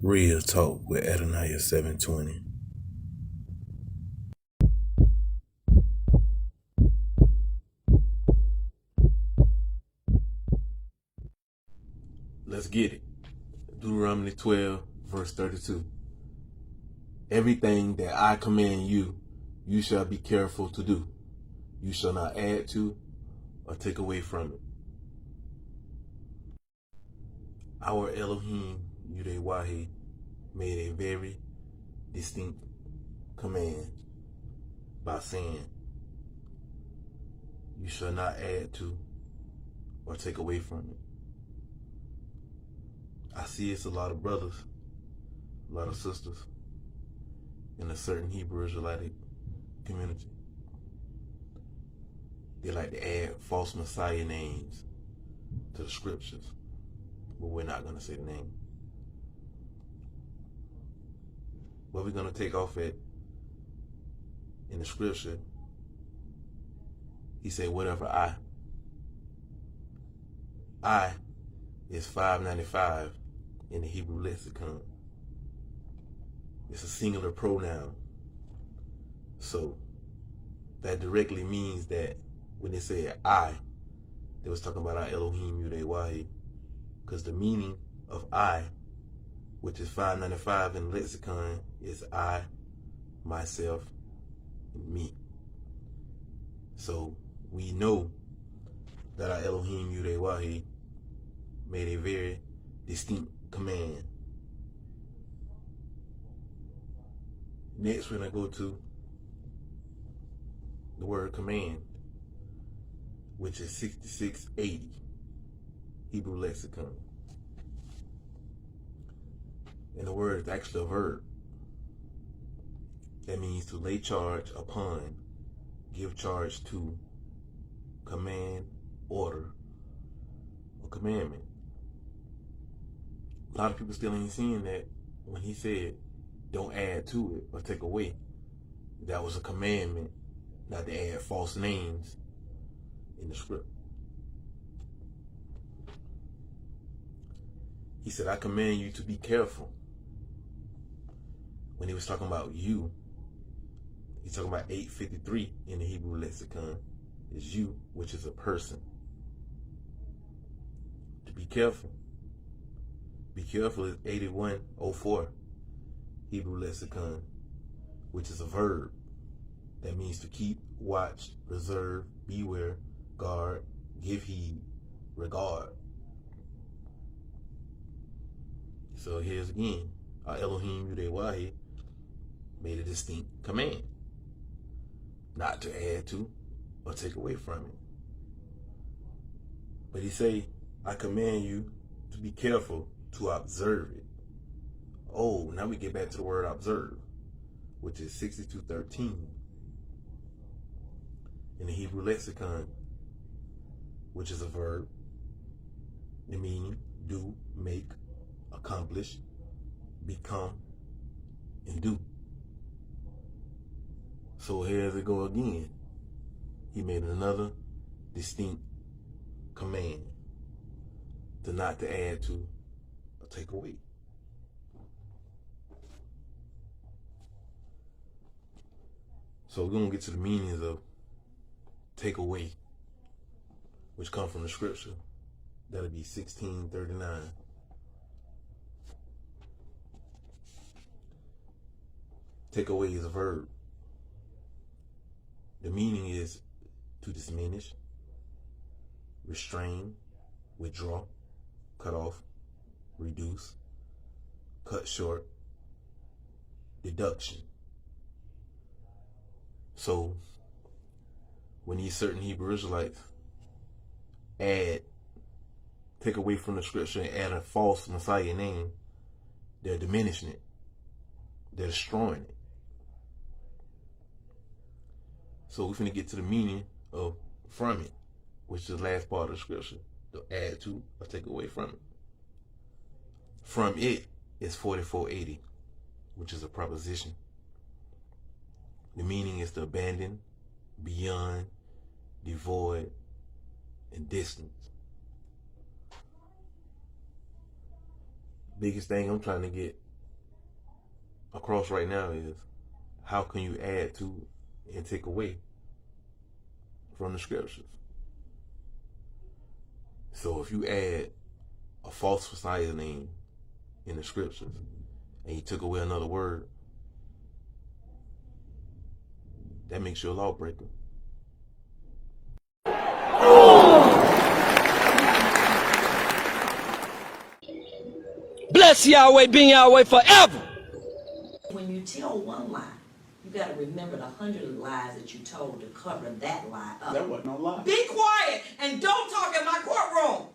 Real Talk with Adonai 720. Let's get it. Deuteronomy 12, verse 32. Everything that I command you, you shall be careful to do. You shall not add to or take away from it. Our Elohim, Yahweh, made a very distinct command by saying, you shall not add to or take away from it. I see it's a lot of brothers, a lot of sisters in a certain Hebrew Israelite community. They like to add false Messiah names to the scriptures, but we're not going to say the name. What we're going to take off at in the scripture, he said, whatever I is 595 in the Hebrew lexicon. It's a singular pronoun. So that directly means that when they said I, they was talking about our Elohim Yahweh, because the meaning of I, which is 595 in the lexicon, is I, myself, and me. So we know that our Elohim Yahweh made a very distinct command. Next, we're going to go to the word command, which is 6680 Hebrew lexicon. And the word is actually a verb. That means to lay charge upon, give charge to, command, order, or commandment. A lot of people still ain't seeing that when he said, don't add to it or take away. That was a commandment not to add false names in the script. He said, I command you to be careful. When he was talking about you, he's talking about 853 in the Hebrew lexicon, is you, which is a person. To be careful. Be careful is 8104 Hebrew lexicon, which is a verb. That means to keep, watch, reserve, beware, guard, give heed, regard. So here's again, our Elohim Yahweh made a distinct command not to add to or take away from it. But he say, I command you to be careful to observe it. Oh, now we get back to the word observe, which is 6213 in the Hebrew lexicon, which is a verb. The meaning, do, make, accomplish, become, and do. So here's it go again. He made another distinct command to not to add to or take away. So we're going to get to the meanings of take away, which come from the scripture. That'll be 1639. Take away is a verb. The meaning is to diminish, restrain, withdraw, cut off, reduce, cut short, deduction. So when these certain Hebrew Israelites take away from the scripture and add a false Messiah name, they're diminishing it. They're destroying it. So we're finna get to the meaning of from it, which is the last part of the scripture. To add to or take away from it. From it is 4480, which is a proposition. The meaning is to abandon, beyond, devoid, and distant. Biggest thing I'm trying to get across right now is, how can you add to and take away from the scriptures? So if you add a false Messiah name in the scriptures and you took away another word, that makes you a lawbreaker. Bless Yahweh, being Yahweh forever. When you tell one lie, you got to remember the 100 lies that you told to cover that lie up. That wasn't no lie. Be quiet and don't talk in my courtroom.